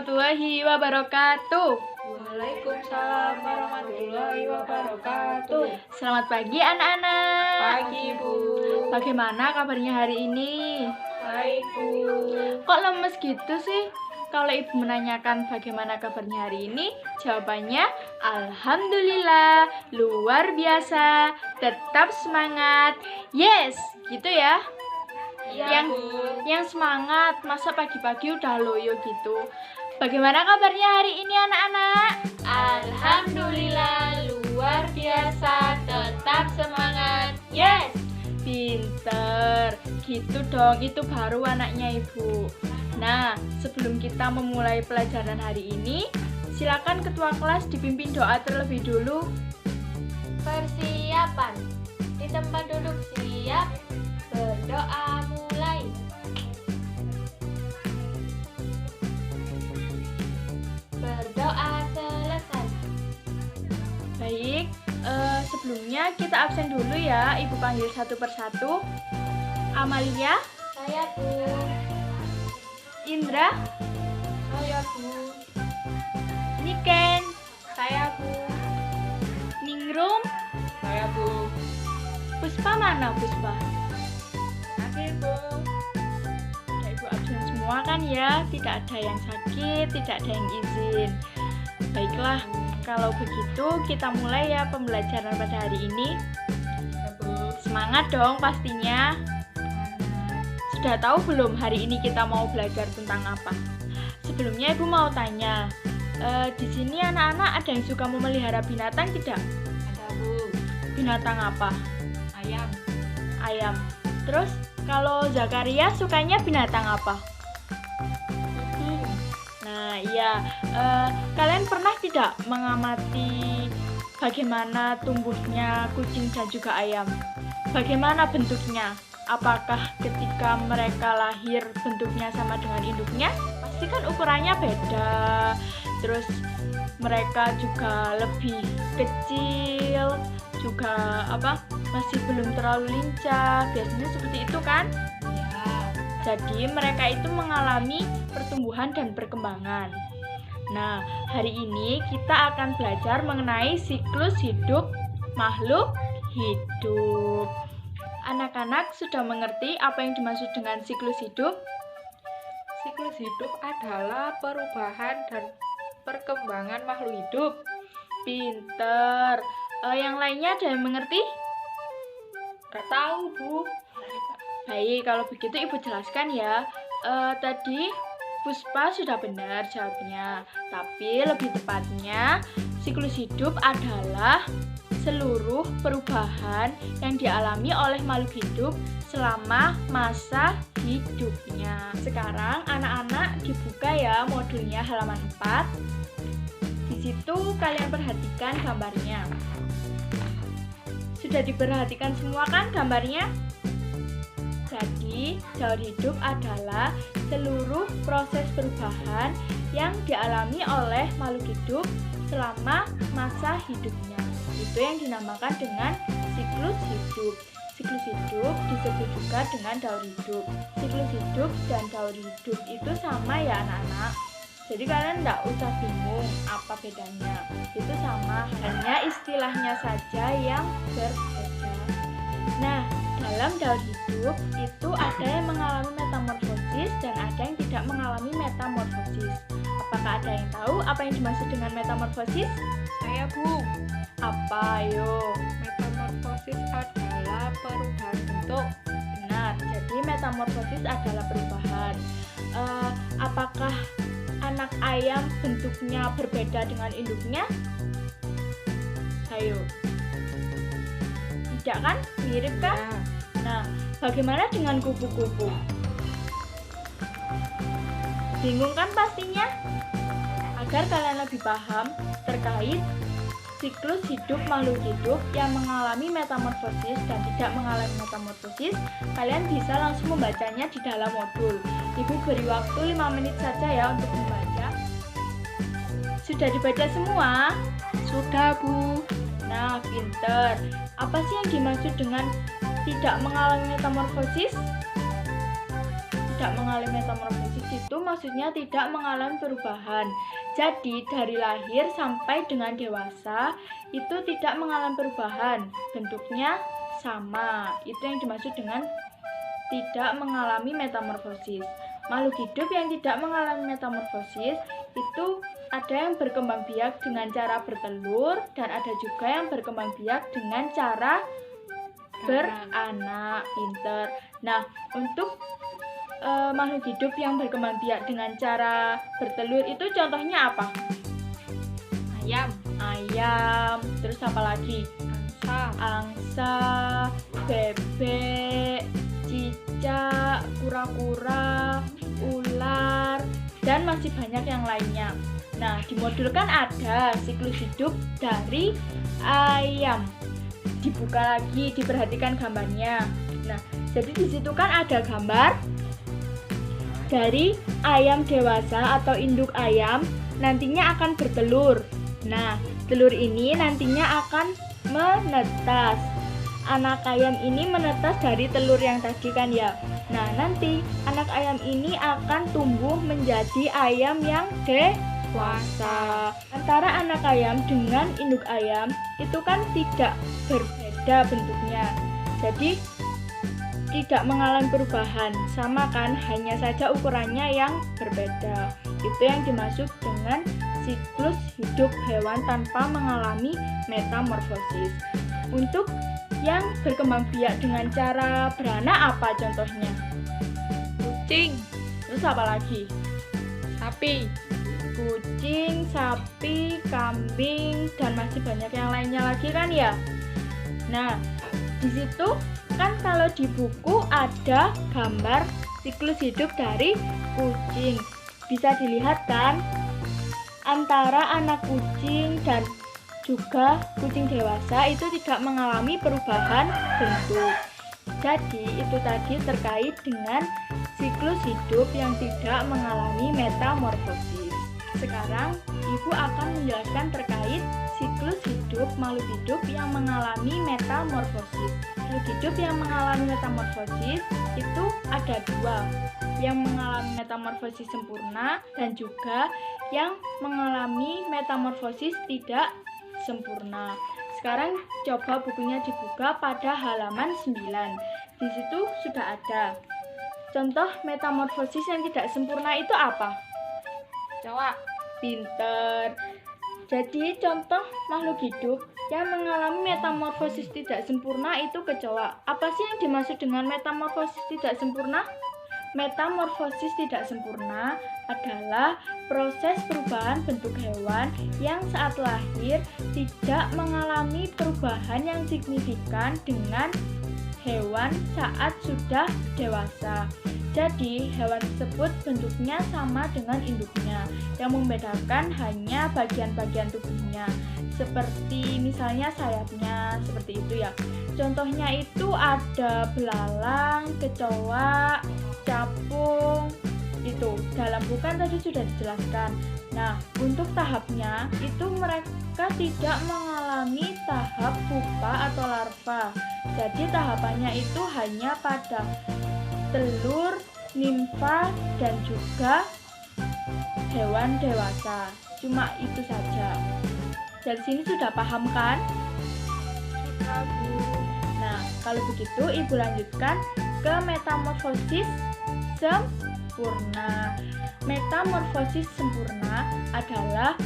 warahmatullahi wabarakatuh. Waalaikumsalam warahmatullahi wabarakatuh. Selamat pagi anak-anak. Pagi, Bu. Bagaimana kabarnya hari ini? Baik, Bu. Kok lemes gitu sih? Kalau ibu menanyakan bagaimana kabarnya hari ini, jawabannya alhamdulillah, luar biasa, tetap semangat. Yes, gitu ya. Iya, Bu. Yang semangat, masa pagi-pagi udah loyo gitu. Bagaimana kabarnya hari ini anak-anak? Alhamdulillah, luar biasa, tetap semangat. Yes, pinter. Gitu dong, itu baru anaknya ibu. Nah, sebelum kita memulai pelajaran hari ini, silakan ketua kelas dipimpin doa terlebih dulu. Persiapan. Di tempat duduk siap. Berdoa mulai. Berdoa selesai. Baik, sebelumnya kita absen dulu ya. Ibu panggil satu persatu. Amalia, Saya, Bu. Indra, Saya, Bu. Niken, Saya, Bu. Ningrum, Saya, Bu. Puspa mana Puspa? Oke, Bu. Ada ibu absen semua kan ya, tidak ada yang sakit, tidak ada yang izin. Baiklah, kalau begitu kita mulai ya pembelajaran pada hari ini. Ya, Bu. Semangat dong pastinya. Sudah tahu belum hari ini kita mau belajar tentang apa? Sebelumnya ibu mau tanya, di sini anak-anak ada yang suka memelihara binatang tidak? Ada, Bu. Binatang apa? Ayam. Ayam. Terus kalau Zakaria sukanya binatang apa? Kucing. Nah, iya. Kalian pernah tidak mengamati bagaimana tumbuhnya kucing dan juga ayam? Bagaimana bentuknya? Apakah ketika mereka lahir bentuknya sama dengan induknya? Pasti kan ukurannya beda. Terus mereka juga lebih kecil, juga masih belum terlalu lincah. Biasanya seperti itu kan? Ya. Jadi mereka itu mengalami pertumbuhan dan perkembangan. Nah, hari ini kita akan belajar mengenai siklus hidup makhluk hidup. Anak-anak sudah mengerti apa yang dimaksud dengan siklus hidup? Siklus hidup adalah perubahan dan perkembangan makhluk hidup. Pinter. Yang lainnya ada yang mengerti? Gak tahu, Bu. Baik, kalau begitu ibu jelaskan ya. Tadi Puspa sudah benar jawabnya. Tapi lebih tepatnya, siklus hidup adalah seluruh perubahan yang dialami oleh makhluk hidup selama masa hidupnya. Sekarang anak-anak dibuka ya modulnya halaman 4. Di situ kalian perhatikan gambarnya. Sudah diperhatikan semua kan gambarnya? Jadi, daur hidup adalah seluruh proses perubahan yang dialami oleh makhluk hidup selama masa hidupnya. Itu yang dinamakan dengan siklus hidup. Siklus hidup disebut juga dengan daur hidup. Siklus hidup dan daur hidup itu sama ya anak-anak. Jadi kalian tidak usah bingung apa bedanya. Itu sama, hanya istilahnya saja yang berbeda. Nah, dalam daur hidup itu ada yang mengalami metamorfosis dan ada yang tidak mengalami metamorfosis. Apakah ada yang tahu apa yang dimaksud dengan metamorfosis? Saya, Bu. Apa, ayo? Metamorfosis adalah perubahan bentuk. Benar, jadi metamorfosis adalah perubahan. Apakah anak ayam bentuknya berbeda dengan induknya? Ayo. Tidak kan? Mirip kan? Ya. Nah, bagaimana dengan kupu-kupu? Bingung kan pastinya? Agar kalian lebih paham terkait siklus hidup makhluk hidup yang mengalami metamorfosis dan tidak mengalami metamorfosis, kalian bisa langsung membacanya di dalam modul. Ibu beri waktu 5 menit saja ya untuk membaca. Sudah dibaca semua? Sudah, Bu. Nah, pinter. Apa sih yang dimaksud dengan tidak mengalami metamorfosis? tidak mengalami metamorfosis itu maksudnya tidak mengalami perubahan. Jadi dari lahir sampai dengan dewasa itu tidak mengalami perubahan, bentuknya sama. Itu yang dimaksud dengan tidak mengalami metamorfosis. Makhluk hidup yang tidak mengalami metamorfosis itu ada yang berkembang biak dengan cara bertelur dan ada juga yang berkembang biak dengan cara beranak. Pinter. Nah, untuk makhluk hidup yang berkembang biak dengan cara bertelur itu contohnya apa? Ayam. Terus apa lagi? Angsa, bebek, cicak, kura-kura, ular, dan masih banyak yang lainnya. Nah, di modul kan ada siklus hidup dari ayam. Dibuka lagi, diperhatikan gambarnya. Nah, jadi di situ kan ada gambar dari ayam dewasa atau induk ayam nantinya akan bertelur. Nah, telur ini nantinya akan menetas. Anak ayam ini menetas dari telur yang tadi kan ya. Nah, nanti anak ayam ini akan tumbuh menjadi ayam yang dewasa. Antara anak ayam dengan induk ayam itu kan tidak berbeda bentuknya. Jadi tidak mengalami perubahan, sama kan, hanya saja ukurannya yang berbeda. Itu yang dimaksud dengan siklus hidup hewan tanpa mengalami metamorfosis. Untuk yang berkembang biak dengan cara beranak apa contohnya? Kucing, Terus apa lagi? sapi, Kucing, sapi, kambing, dan masih banyak yang lainnya lagi kan ya? Nah, di situ kan kalau di buku ada gambar siklus hidup dari kucing. Bisa dilihat kan antara anak kucing dan juga kucing dewasa itu tidak mengalami perubahan bentuk. Jadi itu tadi terkait dengan siklus hidup yang tidak mengalami metamorfosis. Sekarang Ibu akan menjelaskan terkait siklus hidup makhluk hidup yang mengalami metamorfosis. Makhluk hidup yang mengalami metamorfosis itu ada dua, yang mengalami metamorfosis sempurna dan juga yang mengalami metamorfosis tidak sempurna. Sekarang coba bukunya dibuka pada halaman 9. Di situ sudah ada contoh metamorfosis yang tidak sempurna itu apa? kecoa, Pinter. Jadi contoh makhluk hidup yang mengalami metamorfosis tidak sempurna itu kecoa. Apa sih yang dimaksud dengan metamorfosis tidak sempurna? Metamorfosis tidak sempurna adalah proses perubahan bentuk hewan yang saat lahir tidak mengalami perubahan yang signifikan dengan hewan saat sudah dewasa. Jadi, hewan tersebut bentuknya sama dengan induknya. Yang membedakan hanya bagian-bagian tubuhnya. Seperti misalnya sayapnya, seperti itu ya. Contohnya itu ada belalang, kecoa, capung. Itu dalam buku kan tadi sudah dijelaskan. Nah, untuk tahapnya itu mereka tidak mengalami tahap pupa atau larva. Jadi tahapannya itu hanya pada telur, nimfa, dan juga hewan dewasa. Cuma itu saja. Dari sini sudah paham kan? Nah, kalau begitu Ibu lanjutkan ke metamorfosis sempurna. Metamorfosis sempurna adalah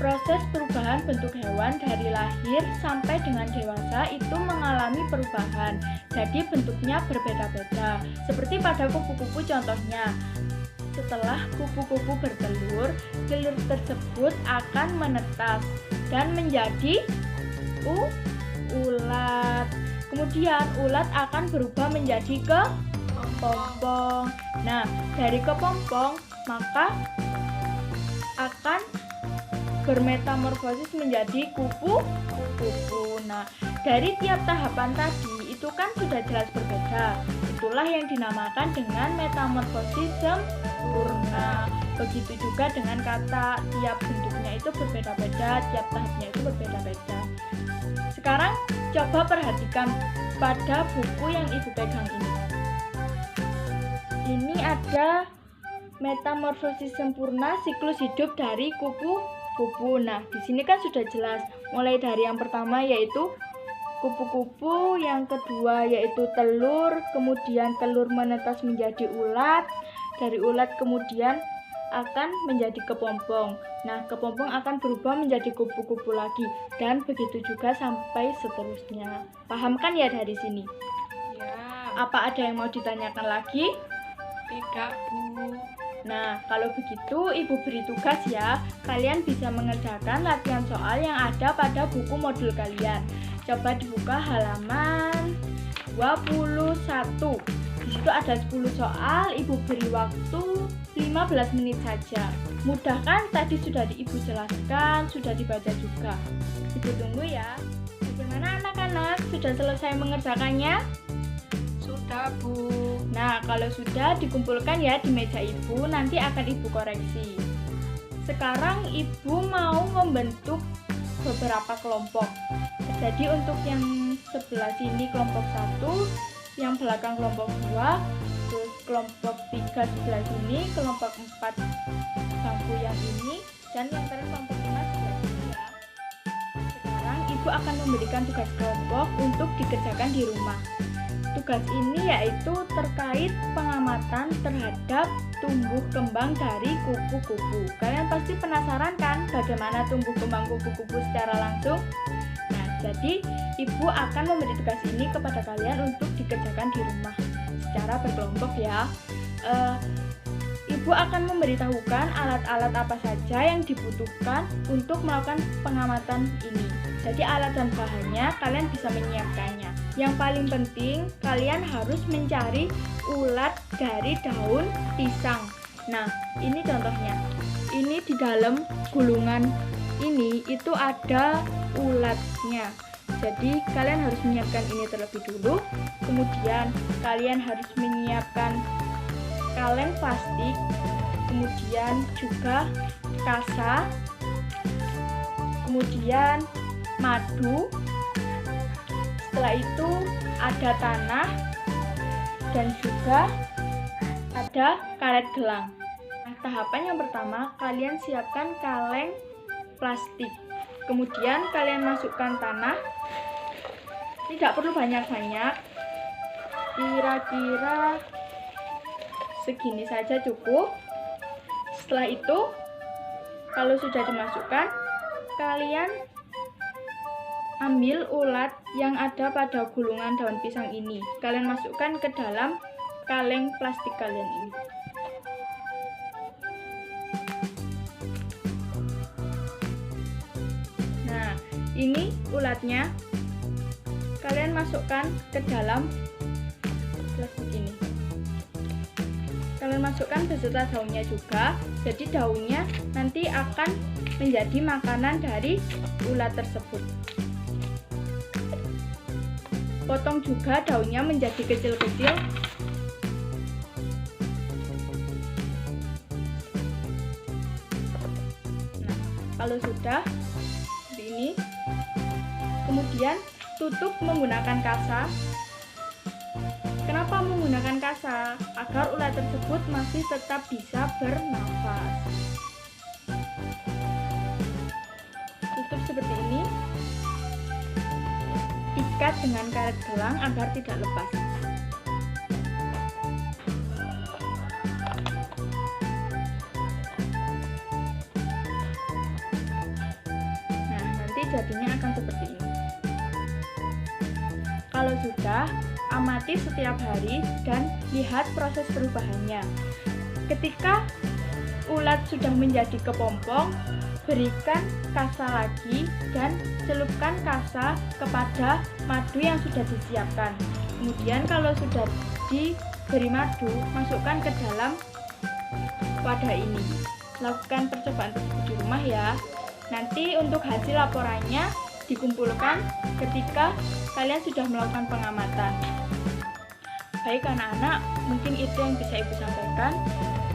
proses perubahan bentuk hewan dari lahir sampai dengan dewasa itu mengalami perubahan. Jadi bentuknya berbeda-beda. Seperti pada kupu-kupu contohnya. Setelah kupu-kupu bertelur, telur tersebut akan menetas dan menjadi ulat. Kemudian ulat akan berubah menjadi kepompong. Nah, dari kepompong maka akan bermetamorfosis menjadi kupu-kupu. Nah, dari tiap tahapan tadi itu kan sudah jelas berbeda. Itulah yang dinamakan dengan metamorfosis sempurna. Begitu juga dengan kata tiap bentuknya itu berbeda-beda, tiap tahapnya itu berbeda-beda. Sekarang coba perhatikan pada buku yang Ibu pegang ini. ini ada metamorfosis sempurna siklus hidup dari kupu-kupu. Nah, di sini kan sudah jelas mulai dari yang pertama yaitu kupu-kupu, yang kedua yaitu telur, kemudian telur menetas menjadi ulat, dari ulat kemudian akan menjadi kepompong. Nah, kepompong akan berubah menjadi kupu-kupu lagi, dan begitu juga sampai seterusnya. Paham kan ya dari sini? Ya. Apa ada yang mau ditanyakan lagi? Tidak, Bu. Nah, kalau begitu Ibu beri tugas ya. Kalian bisa mengerjakan latihan soal yang ada pada buku modul kalian. Coba dibuka halaman 21. Di situ ada 10 soal, Ibu beri waktu 15 menit saja. Mudah kan? Tadi sudah Ibu jelaskan, sudah dibaca juga. Ibu tunggu ya. Bagaimana anak-anak? Sudah selesai mengerjakannya? Sudah, Bu. Nah, kalau sudah dikumpulkan ya di meja Ibu, nanti akan Ibu koreksi. Sekarang Ibu mau membentuk beberapa kelompok. Jadi untuk yang sebelah sini kelompok 1, yang belakang kelompok 2, terus kelompok 3 sebelah sini, kelompok 4 bangku yang ini, dan yang terakhir kelompok 5 sebelah sini ya. Sekarang Ibu akan memberikan tugas kelompok untuk dikerjakan di rumah. Tugas ini yaitu terkait pengamatan terhadap tumbuh kembang dari kupu-kupu. Kalian pasti penasaran kan bagaimana tumbuh kembang kupu-kupu secara langsung? Nah, jadi Ibu akan memberi tugas ini kepada kalian untuk dikerjakan di rumah secara berkelompok ya. Ibu akan memberitahukan alat-alat apa saja yang dibutuhkan untuk melakukan pengamatan ini. Jadi alat dan bahannya kalian bisa menyiapkannya. Yang paling penting, kalian harus mencari ulat dari daun pisang. Nah, ini contohnya. Ini di dalam gulungan ini itu ada ulatnya. Jadi kalian harus menyiapkan ini terlebih dulu. Kemudian kalian harus menyiapkan kaleng plastik, kemudian juga kasa, kemudian madu. Setelah itu ada tanah dan juga ada karet gelang. Nah, tahapan yang pertama, kalian siapkan kaleng plastik. Kemudian kalian masukkan tanah. Tidak perlu banyak-banyak. Kira-kira segini saja cukup. Setelah itu, kalau sudah dimasukkan, kalian ambil ulat yang ada pada gulungan daun pisang ini. Kalian masukkan ke dalam kaleng plastik kalian ini. Nah, ini ulatnya. Kalian masukkan ke dalam plastik ini. Kalian masukkan beserta daunnya juga. Jadi daunnya nanti akan menjadi makanan dari ulat tersebut. Potong juga daunnya menjadi kecil-kecil. Nah, kalau sudah seperti ini, kemudian tutup menggunakan kasa. Kenapa menggunakan kasa? Agar ulat tersebut masih tetap bisa bernafas. Tutup seperti ini. Ikat dengan karet gelang agar tidak lepas. Nah, nanti jadinya akan seperti ini. Kalau sudah, amati setiap hari dan lihat proses perubahannya. Ketika ulat sudah menjadi kepompong, berikan kasa lagi dan celupkan kasa kepada madu yang sudah disiapkan. Kemudian kalau sudah diberi madu, masukkan ke dalam wadah ini. Lakukan percobaan tersebut di rumah ya. Nanti untuk hasil laporannya dikumpulkan ketika kalian sudah melakukan pengamatan. Baik anak-anak, mungkin itu yang bisa Ibu sampaikan.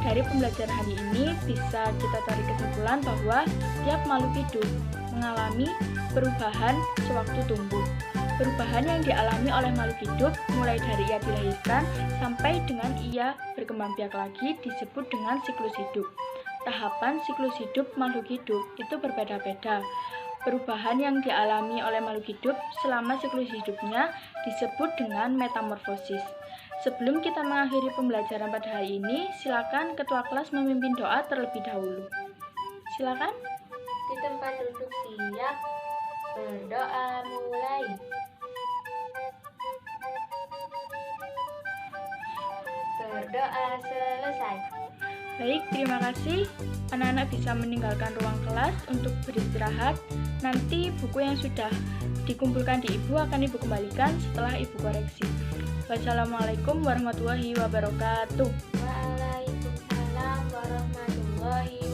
Dari pembelajaran hari ini bisa kita tarik kesimpulan bahwa setiap makhluk hidup mengalami perubahan sewaktu tumbuh. Perubahan yang dialami oleh makhluk hidup mulai dari ia dilahirkan sampai dengan ia berkembang biak lagi disebut dengan siklus hidup. Tahapan siklus hidup makhluk hidup itu berbeda-beda. Perubahan yang dialami oleh makhluk hidup selama siklus hidupnya disebut dengan metamorfosis. Sebelum kita mengakhiri pembelajaran pada hari ini, silakan ketua kelas memimpin doa terlebih dahulu. Silakan. Di tempat duduk siap, berdoa mulai. Berdoa selesai. Baik, terima kasih. Anak-anak bisa meninggalkan ruang kelas untuk beristirahat. Nanti buku yang sudah dikumpulkan di Ibu akan Ibu kembalikan setelah Ibu koreksi. Wassalamualaikum warahmatullahi wabarakatuh. Waalaikumsalam warahmatullahi